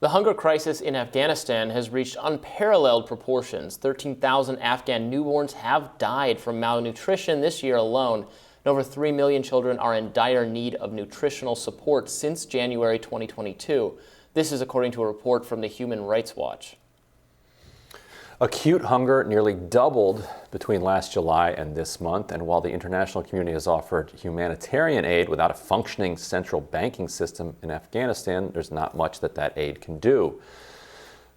The hunger crisis in Afghanistan has reached unparalleled proportions. 13,000 Afghan newborns have died from malnutrition this year alone, and over 3 million children are in dire need of nutritional support since January 2022. This is according to a report from the Human Rights Watch. Acute hunger nearly doubled between last July and this month, and while the international community has offered humanitarian aid without a functioning central banking system in Afghanistan, there's not much that aid can do.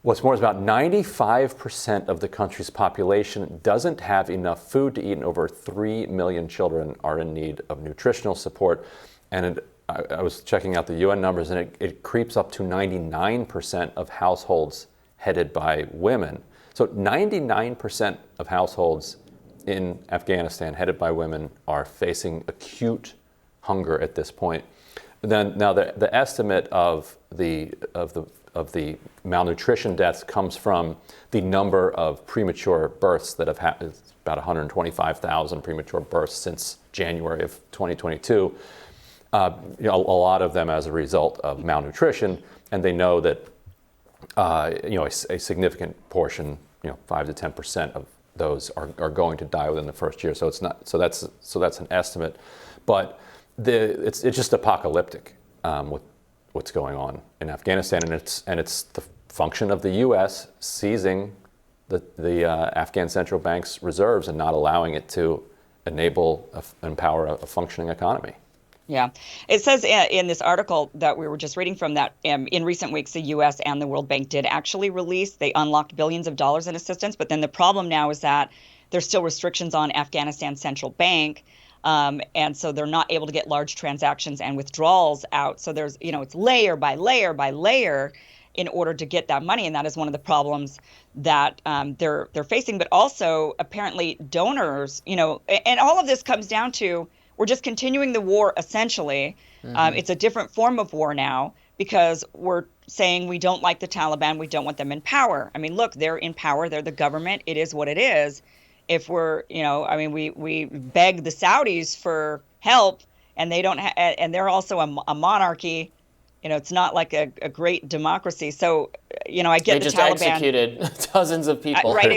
What's more is about 95% of the country's population doesn't have enough food to eat, and over 3 million children are in need of nutritional support. And I was checking out the UN numbers, and it creeps up to 99% of households headed by women. So 99% of households in Afghanistan headed by women are facing acute hunger at this point. Now the estimate of the malnutrition deaths comes from the number of premature births that have happened. It's about 125,000 premature births since January of 2022. A lot of them as a result of malnutrition, and they know that a significant portion, 5 to 10% of those are going to die within the first year. So it's not. So that's an estimate, but it's just apocalyptic with what's going on in Afghanistan, and it's the function of the U.S. seizing the Afghan central bank's reserves and not allowing it to empower a functioning economy. Yeah. It says in this article that we were just reading from that in recent weeks, the U.S. and the World Bank did actually they unlocked billions of dollars in assistance. But then the problem now is that there's still restrictions on Afghanistan's central bank. And so they're not able to get large transactions and withdrawals out. So there's, it's layer by layer by layer in order to get that money. And that is one of the problems that they're facing. But also apparently donors, and all of this comes down to, we're just continuing the war, essentially. Mm-hmm. It's a different form of war now because we're saying we don't like the Taliban. We don't want them in power. I mean, look, they're in power. They're the government. It is what it is. If we're, we beg the Saudis for help, and they don't, and they're also a monarchy. It's not like a great democracy. So, I get the Taliban. They just executed dozens of people. Right,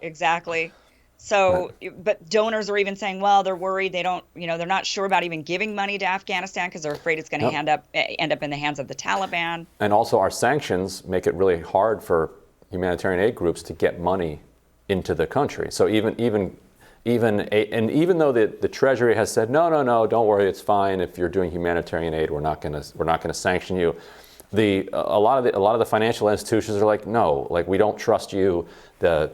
exactly. So, but donors are even saying, well, they're worried. They don't, they're not sure about even giving money to Afghanistan because they're afraid it's going to end up in the hands of the Taliban. And also our sanctions make it really hard for humanitarian aid groups to get money into the country. So even though the Treasury has said, no, don't worry, it's fine. If you're doing humanitarian aid, we're not going to sanction you. A lot of the financial institutions are like, no, like we don't trust you. The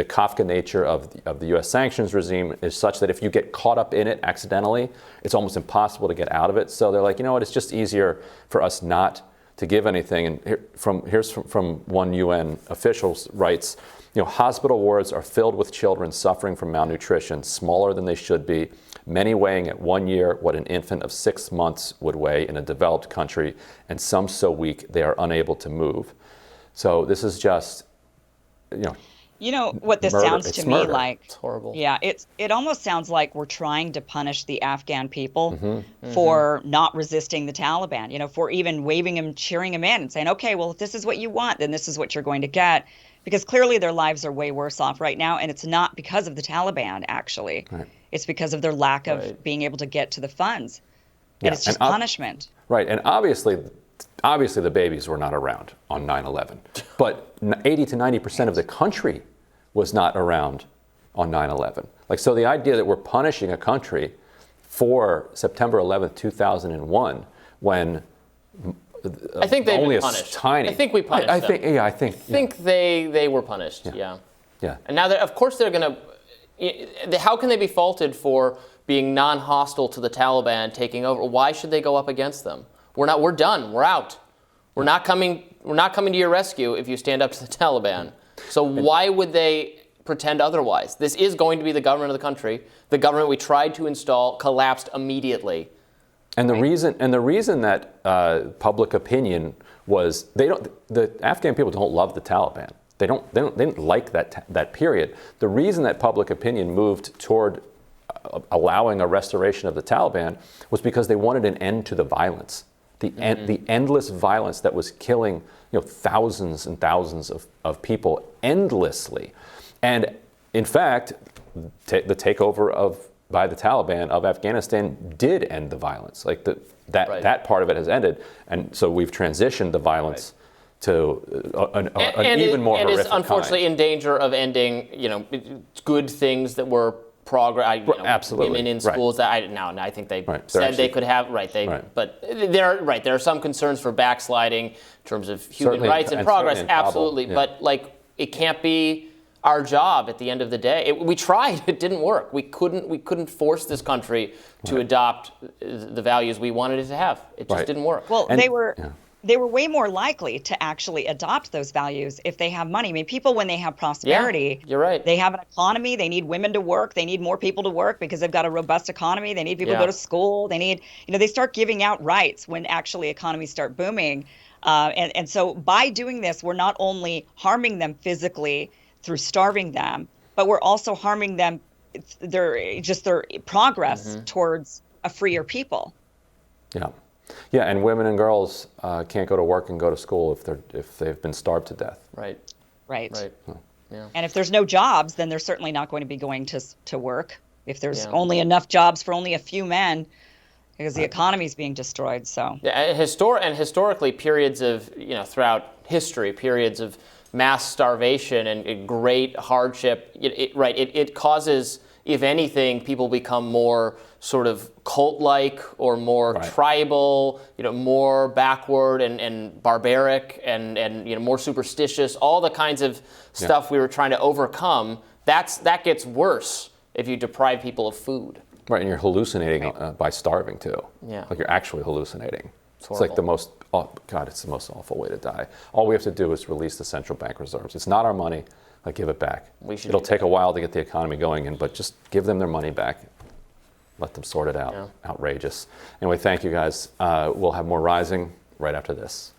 Kafka nature of the U.S. sanctions regime is such that if you get caught up in it accidentally, it's almost impossible to get out of it. So they're like, you know what? It's just easier for us not to give anything. And here's from one UN official writes, hospital wards are filled with children suffering from malnutrition, smaller than they should be, many weighing at 1 year what an infant of 6 months would weigh in a developed country, and some so weak they are unable to move. So this is just, what this murder. sounds to me murder. like. It's horrible. Yeah, it almost sounds like we're trying to punish the Afghan people for not resisting the Taliban, for even waving them, cheering them in and saying, okay, well, if this is what you want, then this is what you're going to get. Because clearly their lives are way worse off right now, and it's not because of the Taliban, actually. Right. It's because of their lack of being able to get to the funds. And it's just punishment. Right, and obviously the babies were not around on 9/11. But 80 to 90% of the country was not around on 9/11. So the idea that we're punishing a country for September 11th, 2001, when I think they've only been punished. Tiny. I think we punished them. I think they were punished. Yeah. And now of course they're going to. How can they be faulted for being non-hostile to the Taliban taking over? Why should they go up against them? We're done. We're out. We're not coming to your rescue if you stand up to the Taliban. So why would they pretend otherwise? This is going to be the government of the country. The government we tried to install collapsed immediately. And the reason that public opinion was the Afghan people don't love the Taliban. They didn't like that period. The reason that public opinion moved toward allowing a restoration of the Taliban was because they wanted an end to the violence. the endless violence that was killing thousands and thousands of people endlessly. And in fact, the takeover by the Taliban of Afghanistan did end the violence. Like that part of it has ended, and so we've transitioned the violence to an even more horrific and is unfortunately in danger of ending, good things that were progress. Absolutely. Women in schools that I think they said actually, they could have but there are some concerns for backsliding in terms of human rights and progress. Absolutely, Kabul, but it can't be our job at the end of the day. We tried; it didn't work. We couldn't force this country to adopt the values we wanted it to have. It just didn't work. Well, they were way more likely to actually adopt those values if they have money. I mean, people, when they have prosperity, you're right. They have an economy. They need women to work. They need more people to work because they've got a robust economy. They need people to go to school. They need, they start giving out rights when actually economies start booming. And so by doing this, we're not only harming them physically through starving them, but we're also harming them, their progress towards a freer people. Yeah. Yeah, and women and girls can't go to work and go to school if they've been starved to death. Right. Yeah. And if there's no jobs, then they're certainly not going to be going to work. If there's only enough jobs for only a few men, because the economy is being destroyed. So historically, periods of throughout history, periods of mass starvation and great hardship. It causes, if anything, people become more sort of cult-like or more tribal, more backward and barbaric and more superstitious. All the kinds of stuff we were trying to overcome. That gets worse if you deprive people of food. Right, and you're hallucinating by starving too. Yeah, like you're actually hallucinating. It's like the most. Oh God, it's the most awful way to die. All we have to do is release the central bank reserves. It's not our money. Like, give it back. It'll take a while to get the economy going, but just give them their money back. Let them sort it out. Outrageous. Anyway, thank you guys. We'll have more Rising right after this.